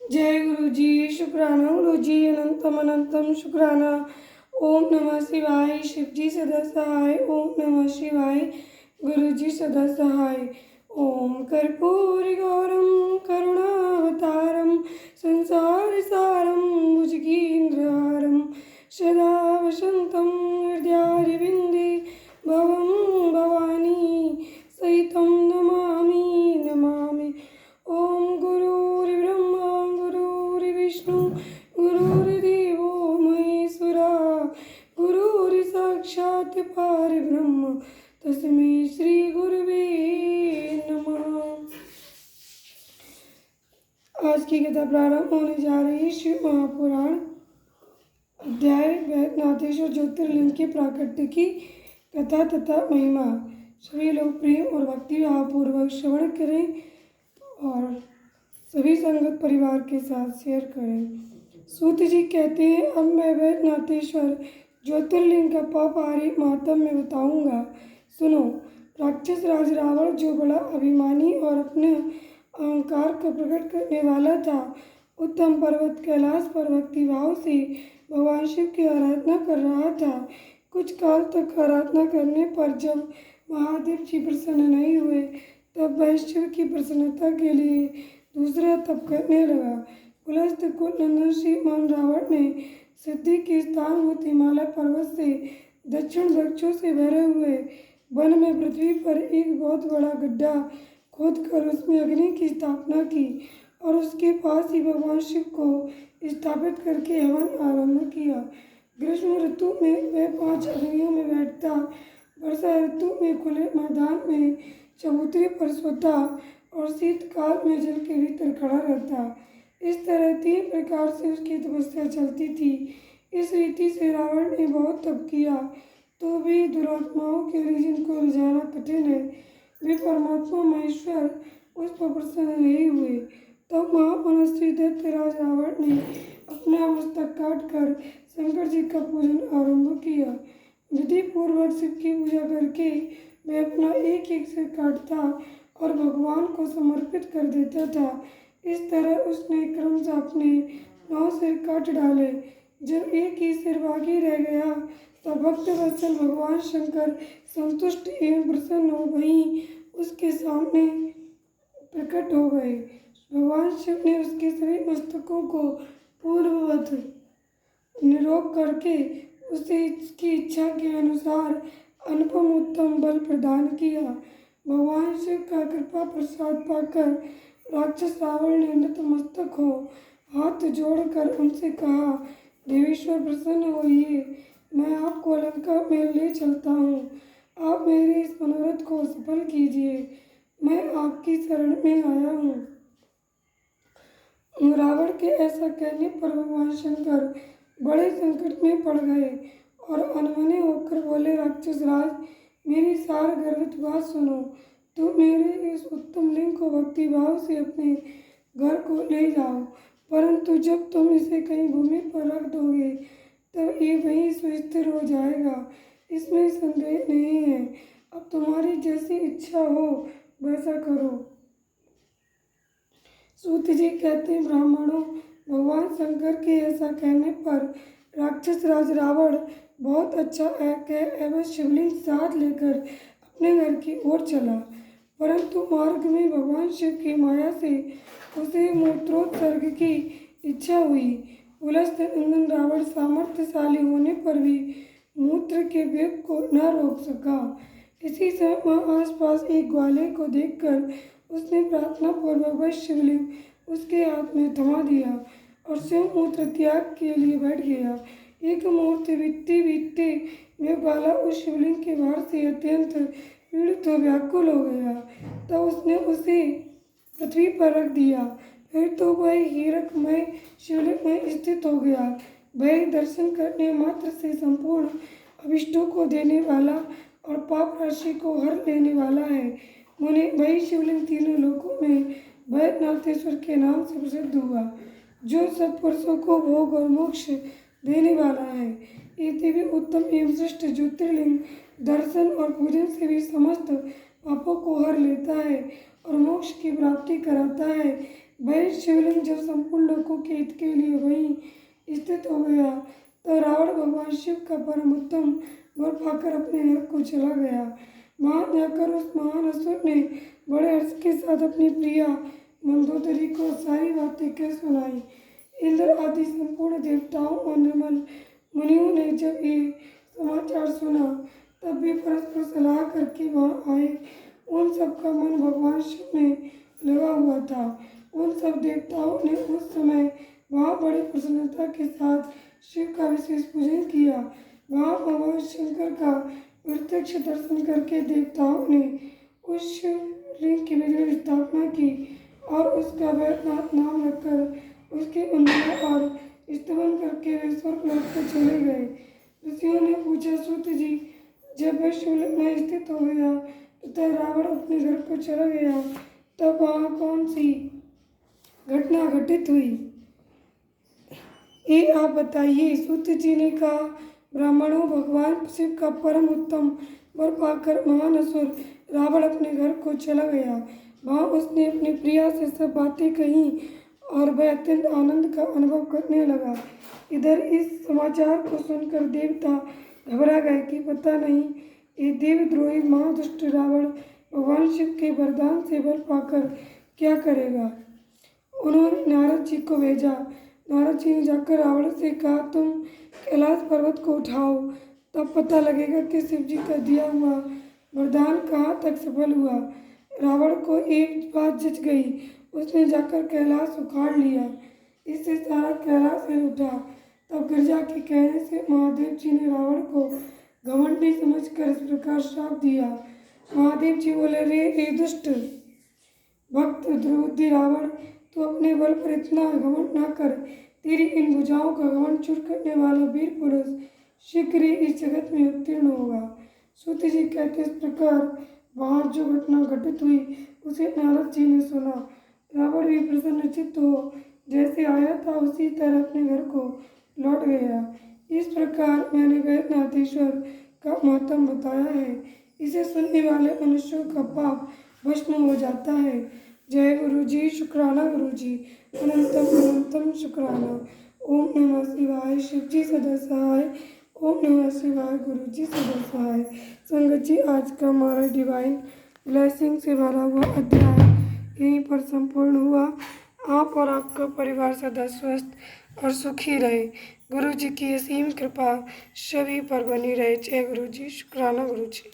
जय गुरु जी। शुक्राना गुरु जी, अनंतम अनंतम शुक्राना। ओम नमः शिवाय। शिव जी सदा सहाय। ओम नमः शिवाय। गुरु जी सदा सहाय। ओम कर्पूरी गौरम करुणावतारम संसार सारम भुजगीन्द्रहारम सदा वसंतम हृदयारविंदे भवम भवानी सहितं नमामि नमामि। ओम गुरुर्ब्रह्मा गुरुर्विष्णु गुरुर्देवो महेश्वरा गुरुर्साक्षात् परब्रह्म तस्मै श्री गुरुवे नमः। आज की कथा प्रारंभ होने जा रही है। शिव महापुराण अध्याय वैद्यनाथेश्वर ज्योतिर्लिंग के प्राकट्य की कथा तथा महिमा। सभी लोग प्रेम और भक्ति भावपूर्वक श्रवण करें और सभी संगत परिवार के साथ शेयर करें। सूत जी कहते हैं, अब मैं वैद्यनाथेश्वर ज्योतिर्लिंग का पापहारी माहात्म्य बताऊंगा। सुनो। राक्षस राज रावण, जो बड़ा अभिमानी और अपने अहंकार को प्रकट करने वाला था, उत्तम पर्वत कैलाश पर भक्ति भाव से भगवान शिव की आराधना कर रहा था। कुछ काल तक आराधना करने पर जब महादेव जी प्रसन्न नहीं हुए, तब वह शिव की प्रसन्नता के लिए दूसरा तप करने लगा। पुलस्त कुल नंदन श्रीमान रावण ने सिद्धि के स्थानभूत हिमालय पर्वत से दक्षिण वृक्षों से भरे हुए वन में पृथ्वी पर एक बहुत बड़ा गड्ढा खोदकर उसमें अग्नि की स्थापना की और उसके पास ही भगवान शिव को स्थापित करके हवन आरंभ किया। ग्रीष्म ऋतु में वह 5 अग्नियों में बैठता, वर्षा ऋतु में खुले मैदान में चबूतरे पर सोता और शीतकाल में जल के भीतर खड़ा रहता। इस तरह 3 प्रकार से उसकी तपस्या चलती थी। इस रीति से रावण ने बहुत तप किया, तो भी दुरात्माओं के लिए जिनको रिझाना कठिन है, वे परमात्मा महेश्वर उस पर प्रसन्न नहीं हुए। तब महामनस्वी दैत्यराज रावण ने अपना मस्तक काटकर शंकर जी का पूजन आरंभ किया। विधि पूर्वक शिव की पूजा करके वह अपना एक एक सिर काटता और भगवान को समर्पित कर देता था। इस तरह उसने क्रमशः अपने 9 सिर काट डाले। जब एक ही सिर बाकी रह गया, तब भक्त वत्सल भगवान शंकर संतुष्ट एवं प्रसन्न हो वहीं उसके सामने प्रकट हो गए। भगवान शिव ने उसके सभी मस्तकों को पूर्ववत निरोग करके उसे इसकी इच्छा के अनुसार अनुपम उत्तम बल प्रदान किया। भगवान शिव का कृपा प्रसाद पाकर राक्षस रावण ने नतमस्तक हो हाथ जोड़कर उनसे कहा, देवेश्वर प्रसन्न होइए, मैं आपको लंका में ले चलता हूँ। आप मेरे इस मनोरथ को सफल कीजिए, मैं आपकी शरण में आया हूँ। रावण के ऐसा कहने पर भगवान शंकर बड़े संकट में पड़ गए और अनमने होकर बोले, राक्षस राज, मेरी सार गर्वित बात सुनो। तुम मेरे इस उत्तम लिंग को भक्ति भाव से अपने घर को ले जाओ, परंतु जब तुम इसे कहीं भूमि पर रख दोगे, तब ये वहीं सुस्थिर हो जाएगा, इसमें संदेह नहीं है। अब तुम्हारी जैसी इच्छा हो वैसा करो। सूत जी कहते हैं, ब्राह्मणों, भगवान शंकर के ऐसा कहने पर राक्षस राज रावण बहुत अच्छा कह एवं शिवलिंग साथ लेकर अपने घर की ओर चला, परंतु मार्ग में भगवान शिव की माया से उसे मूत्रोत्सर्ग की इच्छा हुई। पुलस्त नंदन रावण सामर्थ्यशाली होने पर भी मूत्र के वेग को न रोक सका। इसी समय वहाँ आसपास एक ग्वाले को देखकर उसने प्रार्थना पूर्वक वह शिवलिंग उसके हाथ में थमा दिया और शिव मूत्र त्याग के लिए बैठ गया। एक मूर्ति बीतते बीतते वे ग्वाला उस शिवलिंग के भार से अत्यंत पीड़ित हो व्याकुल हो गया। तब उसने उसे पृथ्वी पर रख दिया। फिर तो वह हीरकमय शिवलिंग में स्थित हो गया। वह दर्शन करने मात्र से संपूर्ण अभिष्टों को देने वाला और पाप राशि को हर लेने वाला है। मुने वही शिवलिंग तीनों लोकों में वैद्यनाथेश्वर के नाम से प्रसिद्ध हुआ, जो सत्पुरुषों को भोग और मोक्ष देने वाला है। ये दिव्य उत्तम एवं श्रेष्ठ ज्योतिर्लिंग दर्शन और पूजन से भी समस्त पापों को हर लेता है और मोक्ष की प्राप्ति कराता है। वह शिवलिंग जब संपूर्ण लोकों के हित के लिए वहीं स्थित हो गया, तो रावण भगवान शिव का परम उत्तम वर पाकर अपने घर को चला गया। वहां जाकर उस महान असुर ने बड़े हर्ष के साथ अपनी प्रिया मंदोदरी को सारी बातें कह सुनाई। इंद्र आदि संपूर्ण देवताओं और निर्मल मुनियों ने जब ये समाचार सुना, तब भी परस्पर सलाह करके वहां आए। उन सबका मन भगवान शिव में लगा हुआ था। उन सब देवताओं ने उस समय वहां बड़ी प्रसन्नता के साथ शिव का विशेष पूजन किया। वहां भगवान शंकर का प्रत्यक्ष दर्शन करके देवताओं ने उस शिवलिंग की विधिवत स्थापना की और उसका वैद्यनाथ नाम रखकर उसके उन्नयन और स्तवन करके वे स्वर्गलोक को चले गए। ऋषियों ने पूछा, सूत जी, जब वह शिवलिंग में स्थित हो गया तथा रावण अपने घर को चला गया, तब वहाँ कौन सी घटना घटित हुई, ये आप बताइए। सूत जी ने कहा, ब्राह्मणों, भगवान शिव का परम उत्तम वर पाकर महान असुर रावण अपने घर को चला गया। वहाँ उसने अपनी प्रिया से सब बातें कही और वह अत्यंत आनंद का अनुभव करने लगा। इधर इस समाचार को सुनकर देवता घबरा गए कि पता नहीं ये देवद्रोही महादुष्ट रावण भगवान शिव के वरदान से बल पाकर क्या करेगा। उन्होंने नारद जी को भेजा। नारद जी ने जाकर रावण से कहा, तुम कैलाश पर्वत को उठाओ, तब पता लगेगा कि शिव जी का दिया हुआ वरदान कहाँ तक सफल हुआ। रावण को एक बात जच गई, उसने जाकर कैलाश उखाड़ लिया। इससे सारा कैलाश हिल उठा। तब गिरजा के कहने से महादेव जी ने रावण को घमंडी समझकर इस प्रकार श्राप दिया। महादेव जी बोले, रे दुष्ट भक्त द्रुवुद्धि रावण, तू अपने बल पर इतना घमंड न कर। तेरी इन भुजाओं का घमंड चूर करने वाला वीर पुरुष शीघ्र ही इस जगत में उत्तीर्ण होगा। सूत जी कहते, इस प्रकार वहाँ जो घटना घटित हुई उसे नारद जी ने सुना। रावण भी प्रसन्नचित्त हो जैसे आया था उसी तरह अपने घर को लौट गया। इस प्रकार मैंने वैद्यनाथेश्वर का महत्व बताया है। इसे सुनने वाले मनुष्यों का पाप भस्म हो जाता है। जय गुरु जी, शुक्राना गुरु जी, अनंतम अनंतम शुक्राना। ओम नमः शिवाय। शिव जी सदा सहाय। ओम नमः शिवाय। गुरु जी सदा सहाय। संगत जी, आज का हमारा डिवाइन ब्लेसिंग से भरा हुआ अध्याय यहीं पर संपूर्ण हुआ। आप और आपका परिवार सदा स्वस्थ और सुखी रहे। गुरु जी की असीम कृपा सभी पर बनी रहे। जय गुरु जी, शुक्राना गुरु जी।